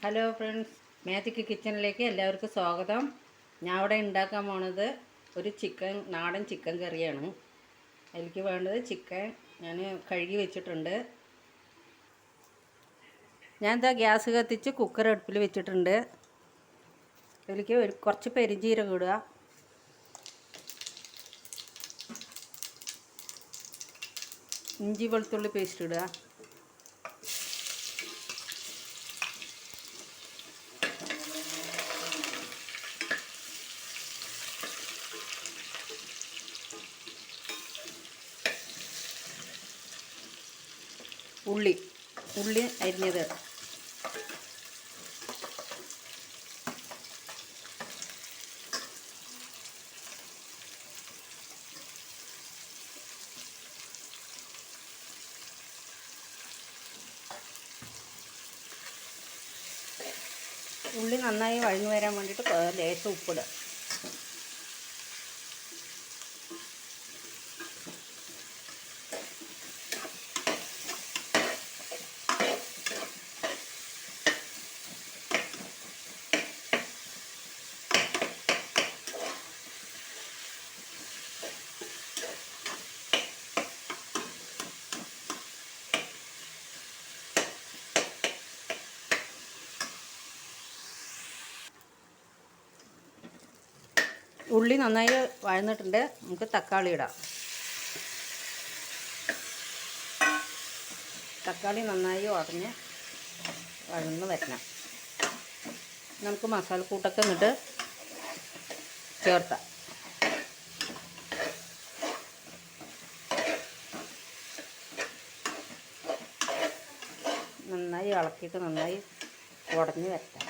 Hello friends, magic കിച്ചണിലേക്ക് എല്ലാവർക്കും സ്വാഗതം. ഞാൻ ഇവിടെ ഉണ്ടാക്കാൻ പോണത് ഒരു നാടൻ ചിക്കൻ കറിയാണ്. അതിലേക്ക് വേണ്ടത് ചിക്കൻ ഞാൻ കഴുകി വെച്ചിട്ടുണ്ട്. ഞാൻ ഗ്യാസ് കത്തിച്ച് കുക്കർ അടുപ്പിൽ വെച്ചിട്ടുണ്ട്. അതിലേക്ക് കുറച്ച് പെരുംജീരകം ഇടുക, ഇഞ്ചി വെളുത്തുള്ളി പേസ്റ്റ് ഇടുക, ഉള്ളി അരിഞ്ഞത്, ഉള്ളി നന്നായി വഴഞ്ഞു വരാൻ വേണ്ടിയിട്ട് ലേശം ഉപ്പിടുക. ഉള്ളി നന്നായി വഴന്നിട്ടുണ്ട്. നമുക്ക് തക്കാളി ഇടാം. തക്കാളി നന്നായി വഴന്ന് വരണം. നമുക്ക് മസാലക്കൂട്ടൊക്കെ ഇങ്ങോട്ട് ചേർത്താം. നന്നായി ഇളക്കിയിട്ട് നന്നായി ഉടഞ്ഞ് വരട്ടെ.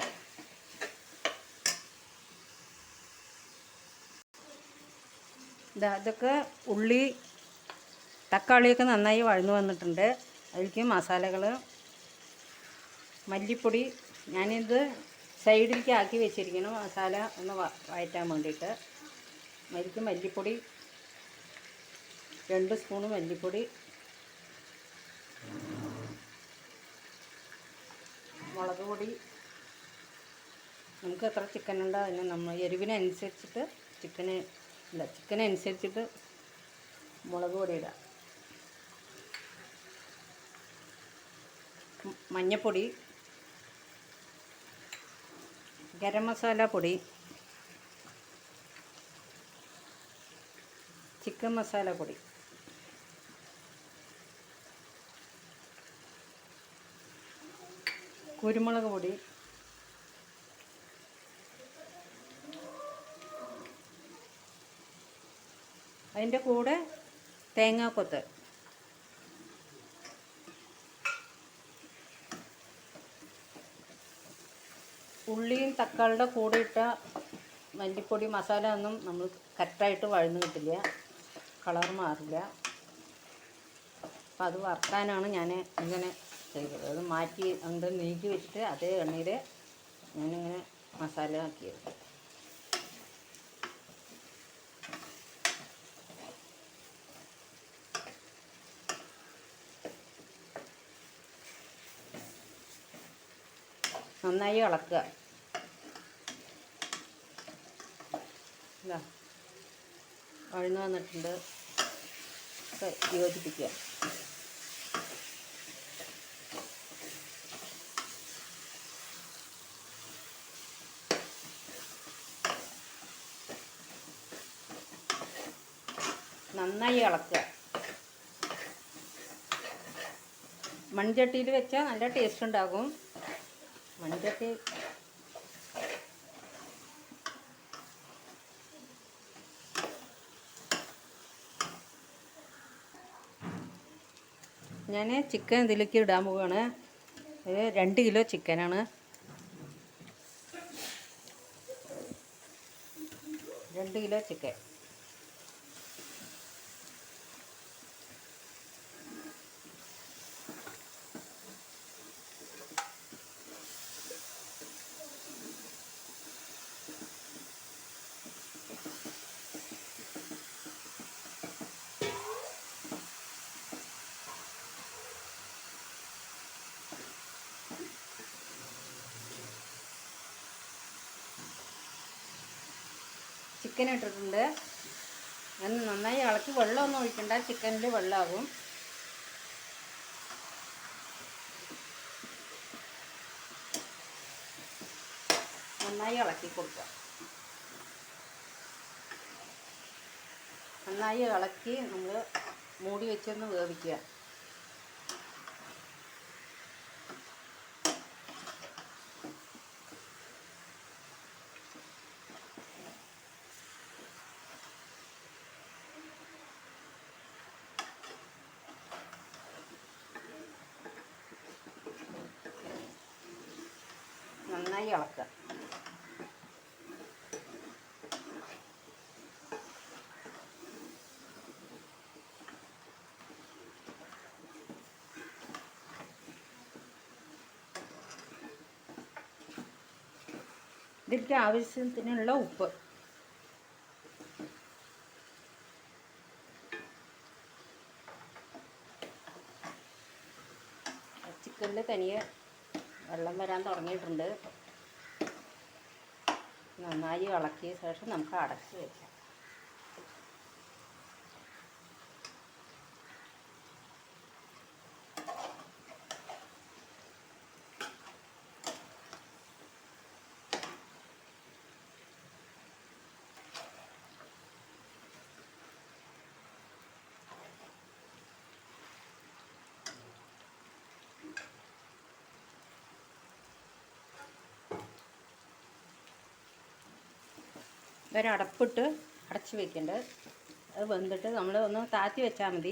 ഇതൊക്കെ ഉള്ളി തക്കാളിയൊക്കെ നന്നായി വഴന്നു വന്നിട്ടുണ്ട്. അതിലേക്ക് മസാലകൾ, മല്ലിപ്പൊടി ഞാനിത് സൈഡിലേക്ക് ആക്കി വെച്ചിരിക്കണം, മസാല ഒന്ന് വഴറ്റാൻ വേണ്ടിയിട്ട്. അതിലേക്ക് മല്ലിപ്പൊടി 2 സ്പൂണ് മല്ലിപ്പൊടി, മുളക് പൊടി നമുക്ക് എത്ര ചിക്കൻ ഉണ്ടോ അതിന് നമ്മൾ എരിവിനനുസരിച്ചിട്ട് ചിക്കനനുസരിച്ചിട്ട് മുളക് പൊടി ഇടാം. മഞ്ഞൾപ്പൊടി, ഗരം മസാല പൊടി, ചിക്കൻ മസാല പൊടി, കുരുമുളക് പൊടി, അതിൻ്റെ കൂടെ തേങ്ങാക്കൊത്ത്, ഉള്ളിയും തക്കാളിയുടെ കൂടെ ഇട്ട മല്ലിപ്പൊടി മസാല ഒന്നും നമ്മൾ കറക്റ്റായിട്ട് വഴന്ന് കിട്ടില്ല, കളർ മാറില്ല. അപ്പം അത് വറുക്കാനാണ് ഞാൻ ഇങ്ങനെ ചെയ്തത്. അത് മാറ്റി അങ്ങോട്ട് നീക്കി വെച്ചിട്ട് അതേ എണ്ണയിൽ ഞാനിങ്ങനെ മസാല ആക്കിയത്. നന്നായി ഇളക്കുക. വഴന്ന് വന്നിട്ടുണ്ട്. യോജിപ്പിക്കുക. നന്നായി ഇളക്കുക. മൺചട്ടിയിൽ വെച്ചാൽ നല്ല ടേസ്റ്റ് ഉണ്ടാകും. മൺചട്ടി ഞാൻ ചിക്കൻ ഇതിലേക്ക് ഇടാൻ പോവുകയാണ്. ഇത് 2 കിലോ ചിക്കനാണ്. 2 കിലോ ചിക്കൻ ചിക്കൻ ഇട്ടിട്ടുണ്ട്. അങ്ങനെ നന്നായി ഇളക്കി. വെള്ളമൊന്നും ഒഴിക്കണ്ട, ചിക്കനിൽ വെള്ളമാകും. നന്നായി ഇളക്കി കൊടുക്കുക. നന്നായി ഇളക്കി നമ്മൾ മൂടി വെച്ചൊന്ന് വേവിക്കുക. നന്നായി ഇളക്കുക. ഇതിലേക്ക് ആവശ്യത്തിനുള്ള ഉപ്പ്. ചിക്കനിൽ തനിയെ വെള്ളം വരാൻ തുടങ്ങിയിട്ടുണ്ട്. നന്നായി ഇളക്കിയ ശേഷം നമുക്ക് അടച്ച് വയ്ക്കാം. ഒരടപ്പിട്ട് അടച്ച് വയ്ക്കേണ്ടത്. അത് വെന്തിട്ട് നമ്മൾ ഒന്ന് താത്തി വെച്ചാൽ മതി.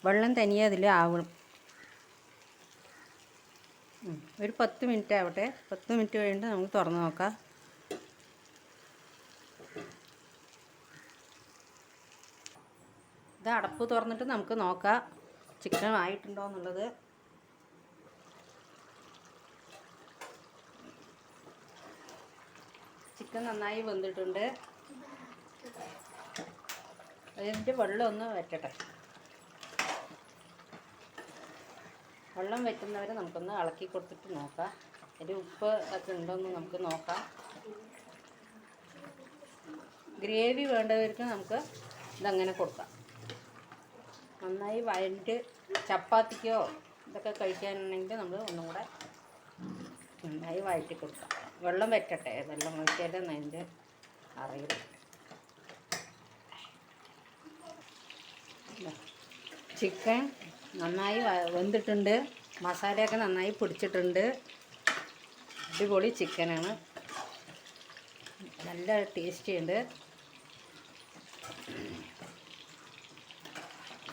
വെള്ളം തനിയെ അതിൽ ആവണം. ഒരു 10 മിനിറ്റ് ആവട്ടെ. 10 മിനിറ്റ് കഴിഞ്ഞിട്ട് നമുക്ക് തുറന്ന് നോക്കാം. ഇത് അടപ്പ് തുറന്നിട്ട് നമുക്ക് നോക്കാം ചിക്കൻ ആയിട്ടുണ്ടോ എന്നുള്ളത്. ചിക്കൻ നന്നായി വെന്തിട്ടുണ്ട്. അതിൻ്റെ വെള്ളം ഒന്ന് വറ്റട്ടെ. വെള്ളം വറ്റുന്നവരെ നമുക്കൊന്ന് ഇളക്കി കൊടുത്തിട്ട് നോക്കാം. അതിൽ ഉപ്പ് ഒക്കെ ഉണ്ടോയെന്ന് നമുക്ക് നോക്കാം. ഗ്രേവി വേണ്ടവർക്ക് നമുക്ക് ഇതങ്ങനെ കൊടുക്കാം. നന്നായി വഴറ്റി ചപ്പാത്തിക്കോ ഇതൊക്കെ കഴിക്കാനുണ്ടെങ്കിൽ നമ്മൾ ഒന്നും കൂടെ നന്നായി വഴറ്റി കൊടുക്കാം. വെള്ളം വറ്റട്ടെ. വെള്ളം വറ്റിയാലും അതിൻ്റെ അറിയില്ല. ചിക്കൻ നന്നായി വെന്തിട്ടുണ്ട്. മസാലയൊക്കെ നന്നായി പിടിച്ചിട്ടുണ്ട്. അടിപൊളി ചിക്കനാണ്. നല്ല ടേസ്റ്റി ഉണ്ട്.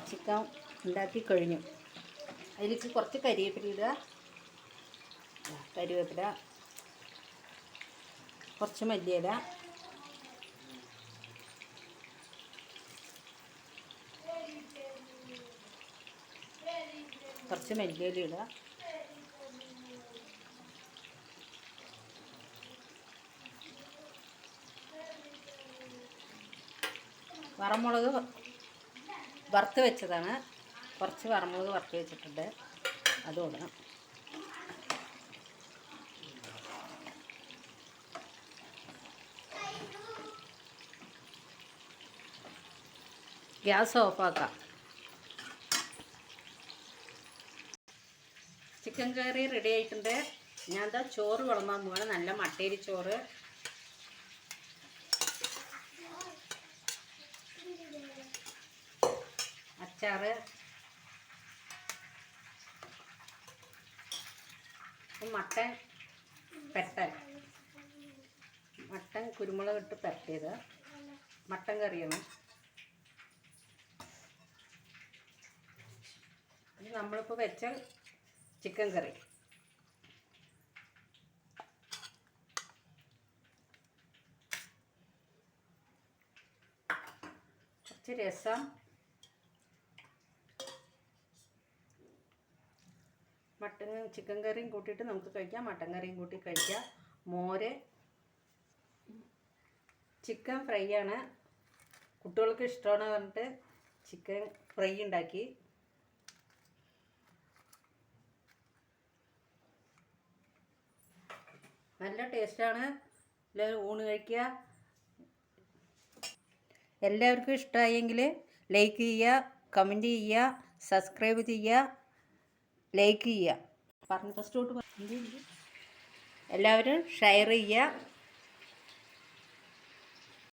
ചിക്കൻ ഉണ്ടാക്കി കഴിഞ്ഞു. അതിലേക്ക് കുറച്ച് കരിവേപ്പില ഇടുക. കരിവേപ്പില, കുറച്ച് മല്ലിയില, കുറച്ച് മല്ലിയില ഇടുക. വറമുളക് വറുത്ത് വെച്ചതാണ്. കുറച്ച് വറമുളക് വറുത്ത് വെച്ചിട്ടുണ്ട്, അതും ഇടണം. ഗ്യാസ് ഓഫാക്കാം. ചിക്കൻ കറി റെഡി ആയിട്ടുണ്ട്. ഞാൻ എന്താ ചോറ് വിളമ്പാൻ പോവാണ്. നല്ല മട്ടേരി ചോറ്. അച്ചാറ്, മട്ടൻ പെരട്ടൻ, മട്ടൻ കുരുമുളക് ഇട്ട് പെരട്ടിയത് മട്ടൻ കറിയാണ്. ഇത് നമ്മളിപ്പോൾ വെച്ച ചിക്കൻ കറി. കുറച്ച് രസം, മട്ടൻ ചിക്കൻ കറിയും കൂട്ടിയിട്ട് നമുക്ക് കഴിക്കാം. മട്ടൻ കറിയും കൂട്ടി കഴിക്കാം. മോര്, ചിക്കൻ ഫ്രൈ ആണ്. കുട്ടികൾക്ക് ഇഷ്ടമാണ് പറഞ്ഞിട്ട് ചിക്കൻ ഫ്രൈ ഉണ്ടാക്കി. നല്ല ടേസ്റ്റാണ്. എല്ലാവരും ഊണ് കഴിക്കുക. എല്ലാവർക്കും ഇഷ്ടമായെങ്കിൽ ലൈക്ക് ചെയ്യുക, കമൻറ്റ് ചെയ്യുക, സബ്സ്ക്രൈബ് ചെയ്യുക, ലൈക്ക് ചെയ്യുക. പറഞ്ഞു ഫസ്റ്റ് തൊട്ട് എല്ലാവരും ഷെയർ ചെയ്യുക.